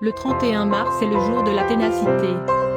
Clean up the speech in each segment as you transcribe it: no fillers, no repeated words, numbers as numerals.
Le 31 mars est le jour de la ténacité.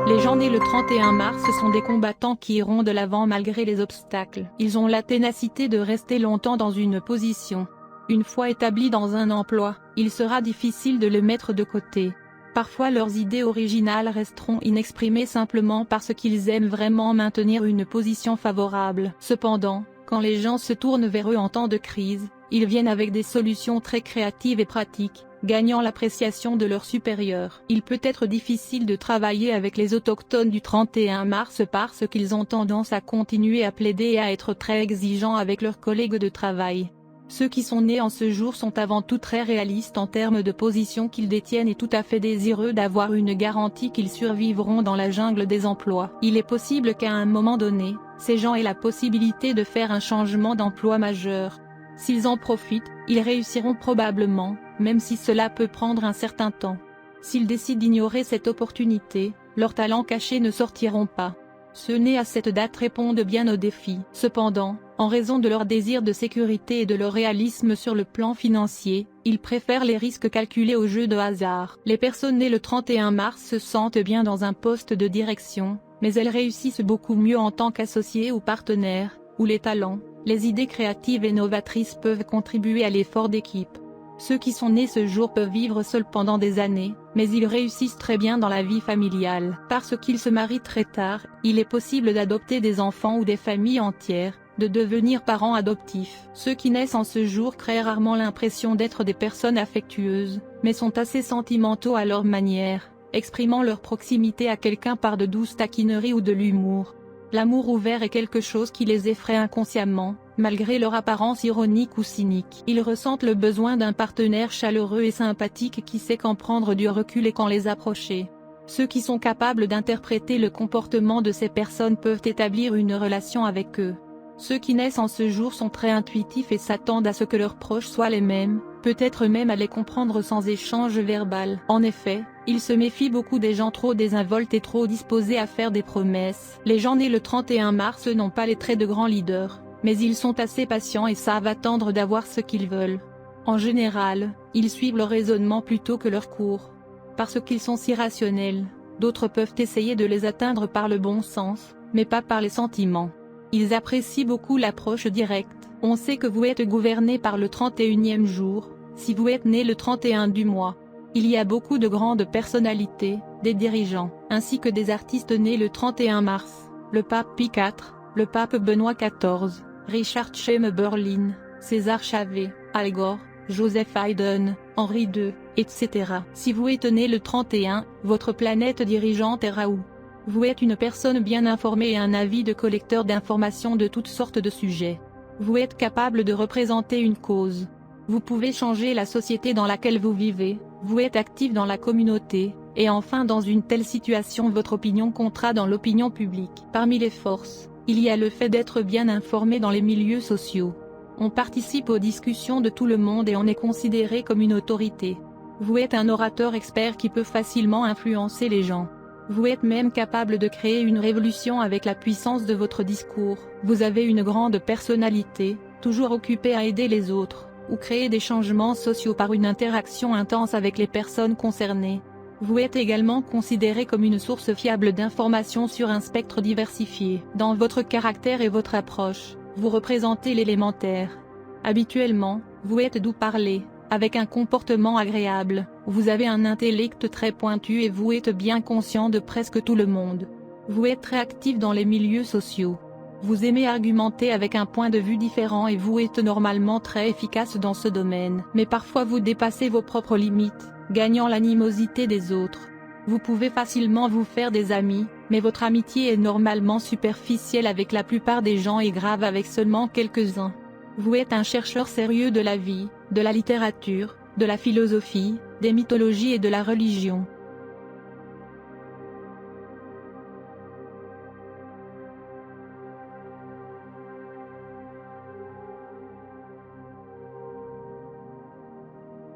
Les gens nés le 31 mars sont des combattants qui iront de l'avant malgré les obstacles. Ils ont la ténacité de rester longtemps dans une position. Une fois établis dans un emploi, il sera difficile de le mettre de côté. Parfois leurs idées originales resteront inexprimées simplement parce qu'ils aiment vraiment maintenir une position favorable. Cependant, quand les gens se tournent vers eux en temps de crise, ils viennent avec des solutions très créatives et pratiques, gagnant l'appréciation de leurs supérieurs. Il peut être difficile de travailler avec les autochtones du 31 mars parce qu'ils ont tendance à continuer à plaider et à être très exigeants avec leurs collègues de travail. Ceux qui sont nés en ce jour sont avant tout très réalistes en termes de position qu'ils détiennent et tout à fait désireux d'avoir une garantie qu'ils survivront dans la jungle des emplois. Il est possible qu'à un moment donné, ces gens aient la possibilité de faire un changement d'emploi majeur. S'ils en profitent, ils réussiront probablement, même si cela peut prendre un certain temps. S'ils décident d'ignorer cette opportunité, leurs talents cachés ne sortiront pas. Ceux nés à cette date répondent bien aux défis. Cependant, en raison de leur désir de sécurité et de leur réalisme sur le plan financier, ils préfèrent les risques calculés aux jeux de hasard. Les personnes nées le 31 mars se sentent bien dans un poste de direction, mais elles réussissent beaucoup mieux en tant qu'associées ou partenaires, où les talents, les idées créatives et novatrices peuvent contribuer à l'effort d'équipe. Ceux qui sont nés ce jour peuvent vivre seuls pendant des années, mais ils réussissent très bien dans la vie familiale. Parce qu'ils se marient très tard, il est possible d'adopter des enfants ou des familles entières, de devenir parents adoptifs. Ceux qui naissent en ce jour créent rarement l'impression d'être des personnes affectueuses, mais sont assez sentimentaux à leur manière, exprimant leur proximité à quelqu'un par de douces taquineries ou de l'humour. L'amour ouvert est quelque chose qui les effraie inconsciemment, malgré leur apparence ironique ou cynique. Ils ressentent le besoin d'un partenaire chaleureux et sympathique qui sait quand prendre du recul et quand les approcher. Ceux qui sont capables d'interpréter le comportement de ces personnes peuvent établir une relation avec eux. Ceux qui naissent en ce jour sont très intuitifs et s'attendent à ce que leurs proches soient les mêmes, peut-être même à les comprendre sans échange verbal. En effet, ils se méfient beaucoup des gens trop désinvoltes et trop disposés à faire des promesses. Les gens nés le 31 mars n'ont pas les traits de grands leaders, mais ils sont assez patients et savent attendre d'avoir ce qu'ils veulent. En général, ils suivent leur raisonnement plutôt que leur cours. Parce qu'ils sont si rationnels, d'autres peuvent essayer de les atteindre par le bon sens, mais pas par les sentiments. Ils apprécient beaucoup l'approche directe. On sait que vous êtes gouverné par le 31e jour, si vous êtes né le 31 du mois. Il y a beaucoup de grandes personnalités, des dirigeants, ainsi que des artistes nés le 31 mars, le pape Pie IV, le pape Benoît XIV, Richard Chamberlain, César Chavez, Al Gore, Joseph Haydn, Henri II, etc. Si vous êtes né le 31, votre planète dirigeante est Raoult. Vous êtes une personne bien informée et un avis collecteur d'informations de toutes sortes de sujets. Vous êtes capable de représenter une cause. Vous pouvez changer la société dans laquelle vous vivez, vous êtes actif dans la communauté, et enfin dans une telle situation votre opinion comptera dans l'opinion publique. Parmi les forces, il y a le fait d'être bien informé dans les milieux sociaux. On participe aux discussions de tout le monde et on est considéré comme une autorité. Vous êtes un orateur expert qui peut facilement influencer les gens. Vous êtes même capable de créer une révolution avec la puissance de votre discours. Vous avez une grande personnalité, toujours occupée à aider les autres, ou créer des changements sociaux par une interaction intense avec les personnes concernées. Vous êtes également considéré comme une source fiable d'informations sur un spectre diversifié. Dans votre caractère et votre approche, vous représentez l'élémentaire. Habituellement, vous êtes doux parler, avec un comportement agréable, vous avez un intellect très pointu et vous êtes bien conscient de presque tout le monde. Vous êtes très actif dans les milieux sociaux. Vous aimez argumenter avec un point de vue différent et vous êtes normalement très efficace dans ce domaine. Mais parfois vous dépassez vos propres limites, gagnant l'animosité des autres. Vous pouvez facilement vous faire des amis, mais votre amitié est normalement superficielle avec la plupart des gens et grave avec seulement quelques-uns. Vous êtes un chercheur sérieux de la vie, de la littérature, de la philosophie, des mythologies et de la religion.